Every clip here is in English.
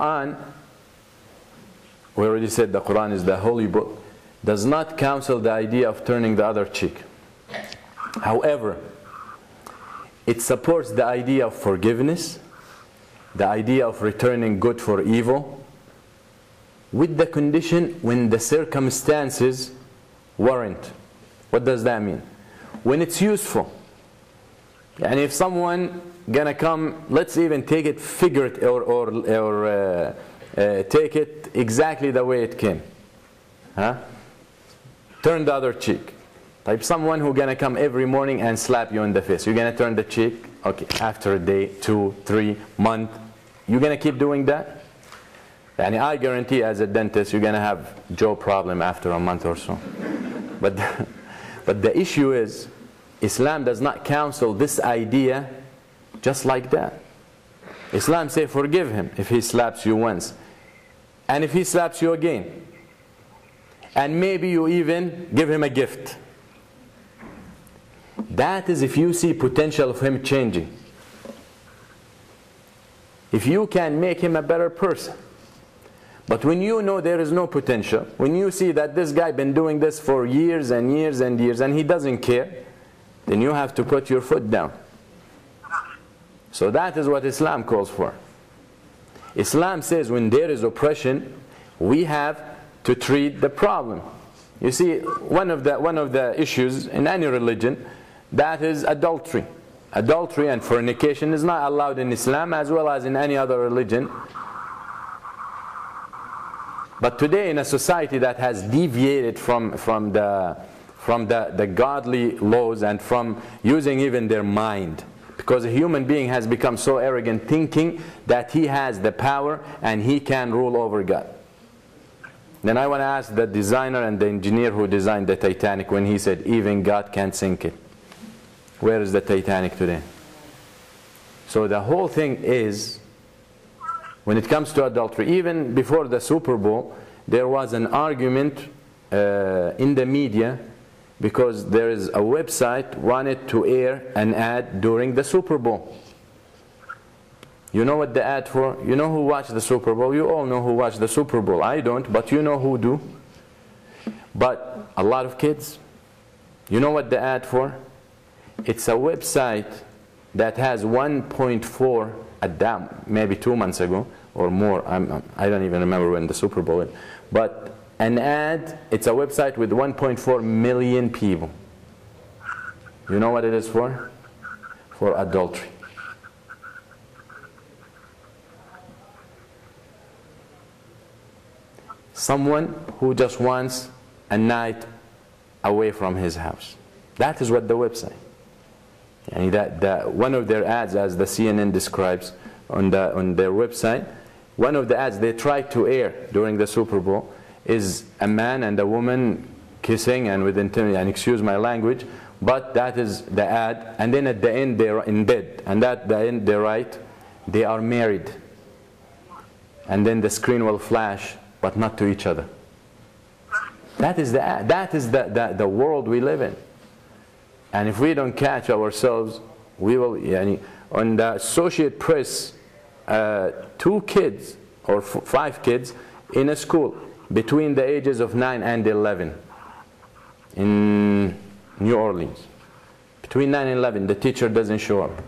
Quran, we already said the Quran is the holy book, does not counsel the idea of turning the other cheek. However, it supports the idea of forgiveness, the idea of returning good for evil, with the condition when the circumstances warrant. What does that mean? When it's useful. And if someone gonna come, let's even take it figurative or take it exactly the way it came. Turn the other cheek. Like someone who gonna come every morning and slap you in the face. You're gonna turn the cheek. Okay, after a day, 2, 3 months, you're gonna keep doing that? And I guarantee as a dentist you're gonna have jaw problem after a month or so. But the issue is, Islam does not counsel this idea just like that. Islam say forgive him if he slaps you once, and if he slaps you again, and maybe you even give him a gift. That is if you see potential of him changing. If you can make him a better person. But when you know there is no potential, when you see that this guy been doing this for years and years and years and he doesn't care, then you have to put your foot down. So that is what Islam calls for. Islam says when there is oppression, we have to treat the problem. You see, one of the issues in any religion, that is adultery. Adultery and fornication is not allowed in Islam as well as in any other religion. But today in a society that has deviated from the godly laws and from using even their mind, because a human being has become so arrogant, thinking that he has the power and he can rule over God. Then I want to ask the designer and the engineer who designed the Titanic when he said even God can't sink it. Where is the Titanic today? So the whole thing is, when it comes to adultery, even before the Super Bowl, there was an argument in the media because there is a website wanted to air an ad during the Super Bowl. You know what the ad for? You know who watched the Super Bowl? You all know who watched the Super Bowl. I don't, but you know who do. But a lot of kids. You know what the ad for? It's a website that has 1.4 at that, maybe 2 months ago or more. I don't even remember when the Super Bowl is. But an ad, it's a website with 1.4 million people. You know what it is for? For adultery. Someone who just wants a night away from his house. That is what the website. And one of their ads, as the CNN describes on their website, one of the ads they tried to air during the Super Bowl is a man and a woman kissing and with intimacy, and excuse my language, but that is the ad. And then at the end they're in bed, and at the end they write, they are married. And then the screen will flash, but not to each other. That is the ad. That is the world we live in. And if we don't catch ourselves, we will. On the Associated Press, 2 kids or 5 kids in a school between the ages of 9 and 11 in New Orleans. Between 9 and 11, the teacher doesn't show up.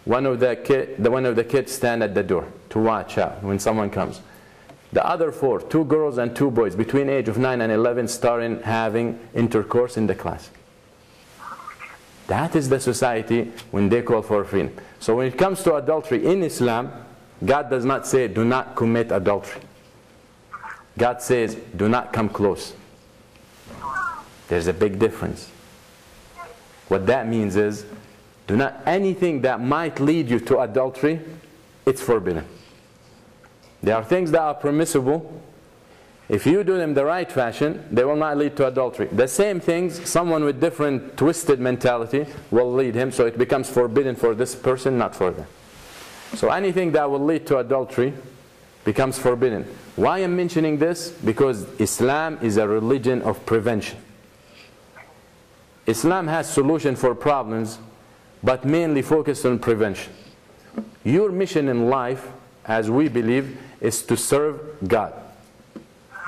One of the kids stand at the door to watch out when someone comes. The other 4, 2 girls and 2 boys between age of 9 and 11, starting having intercourse in the class. That is the society when they call for freedom. So when it comes to adultery in Islam, God does not say do not commit adultery. God says do not come close. There's a big difference. What that means is do not, anything that might lead you to adultery, it's forbidden. There are things that are permissible. If you do them the right fashion, they will not lead to adultery. The same things, someone with different twisted mentality will lead him, so it becomes forbidden for this person, not for them. So anything that will lead to adultery becomes forbidden. Why I'm mentioning this? Because Islam is a religion of prevention. Islam has solution for problems, but mainly focused on prevention. Your mission in life as we believe, is to serve God.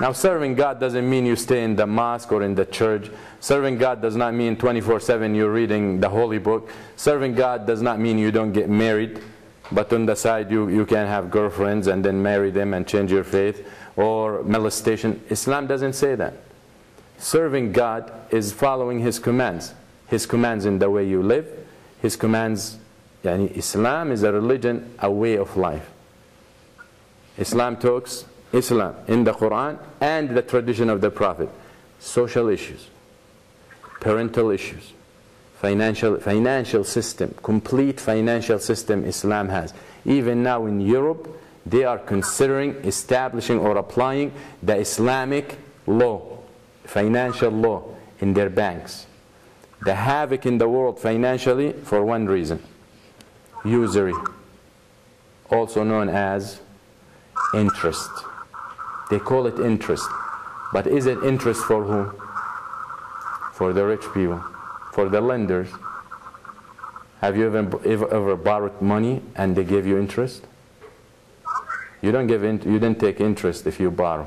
Now, serving God doesn't mean you stay in the mosque or in the church. Serving God does not mean 24/7 you're reading the holy book. Serving God does not mean you don't get married, but on the side you can have girlfriends and then marry them and change your faith, or molestation. Islam doesn't say that. Serving God is following His commands. His commands in the way you live. His commands, Islam is a religion, a way of life. Islam talks, Islam in the Quran and the tradition of the Prophet. Social issues, parental issues, financial system, complete financial system Islam has. Even now in Europe, they are considering establishing or applying the Islamic law, financial law in their banks. The havoc in the world financially for one reason: usury, also known as interest. They call it interest. But is it interest for whom? For the rich people, for the lenders. Have you ever borrowed money and they gave you interest? You didn't take interest if you borrow.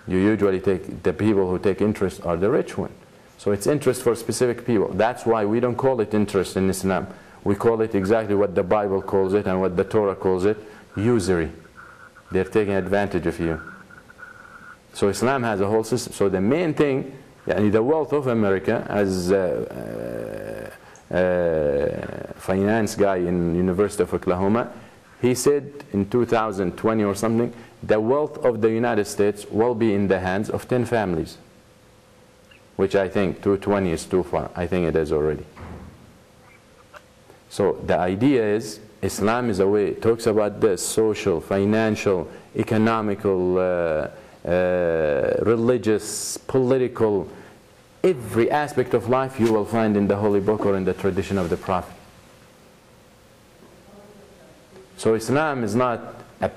You usually take, the people who take interest are the rich ones. So it's interest for specific people. That's why we don't call it interest in Islam. We call it exactly what the Bible calls it and what the Torah calls it: usury. They're taking advantage of you. So Islam has a whole system. So the main thing, the wealth of America, as finance guy in University of Oklahoma, he said in 2020 or something, the wealth of the United States will be in the hands of 10 families. Which I think 220 is too far. I think it is already. So the idea is, Islam is a way, it talks about this social, financial, economical, religious, political, every aspect of life you will find in the Holy Book or in the tradition of the Prophet. So Islam is not a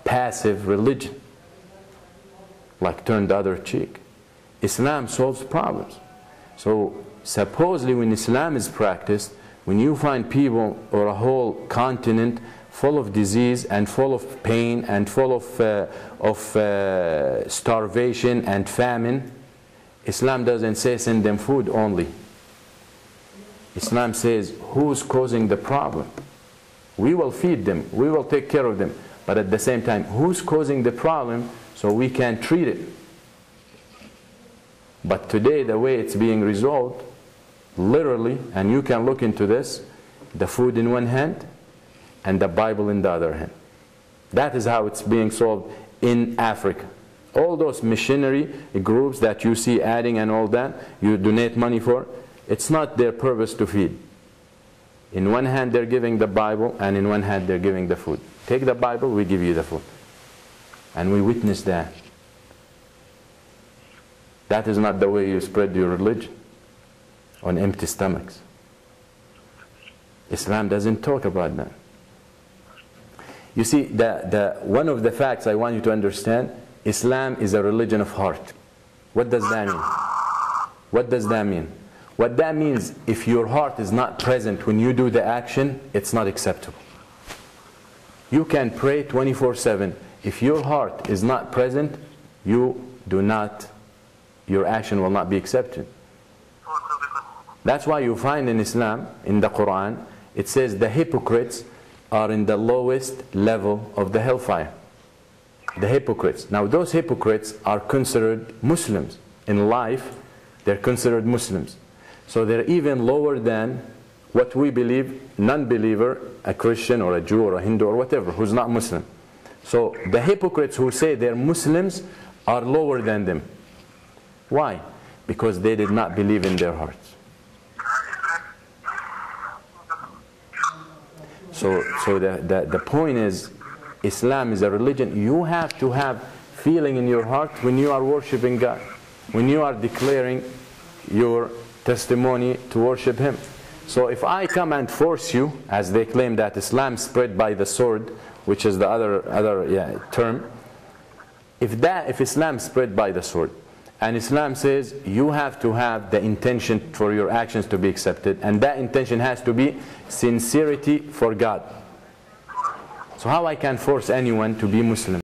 passive religion, like turn the other cheek. Islam solves problems. So supposedly when Islam is practiced, when you find people or a whole continent full of disease and full of pain and full of starvation and famine, Islam doesn't say send them food only. Islam says who's causing the problem. We will feed them, we will take care of them, but at the same time, who's causing the problem so we can treat it. But today, the way it's being resolved, literally, and you can look into this, the food in one hand and the Bible in the other hand. That is how it's being solved in Africa. All those missionary groups that you see adding and all that, you donate money for, it's not their purpose to feed. In one hand they're giving the Bible, and in one hand they're giving the food. Take the Bible, we give you the food. And we witness that. That is not the way you spread your religion, on empty stomachs. Islam doesn't talk about that. You see, one of the facts I want you to understand, Islam is a religion of heart. What does that mean? What does that mean? What that means, if your heart is not present when you do the action, it's not acceptable. You can pray 24/7. If your heart is not present, your action will not be accepted. That's why you find in Islam, in the Quran, it says the hypocrites are in the lowest level of the hellfire. The hypocrites. Now those hypocrites are considered Muslims. In life, they're considered Muslims. So they're even lower than what we believe, non-believer, a Christian or a Jew or a Hindu or whatever, who's not Muslim. So the hypocrites who say they're Muslims are lower than them. Why? Because they did not believe in their hearts. So the point is, Islam is a religion. You have to have feeling in your heart when you are worshiping God, when you are declaring your testimony to worship Him. So if I come and force you, as they claim that Islam spread by the sword, which is the other term, if Islam spread by the sword, and Islam says you have to have the intention for your actions to be accepted, and that intention has to be sincerity for God. So how I can force anyone to be Muslim?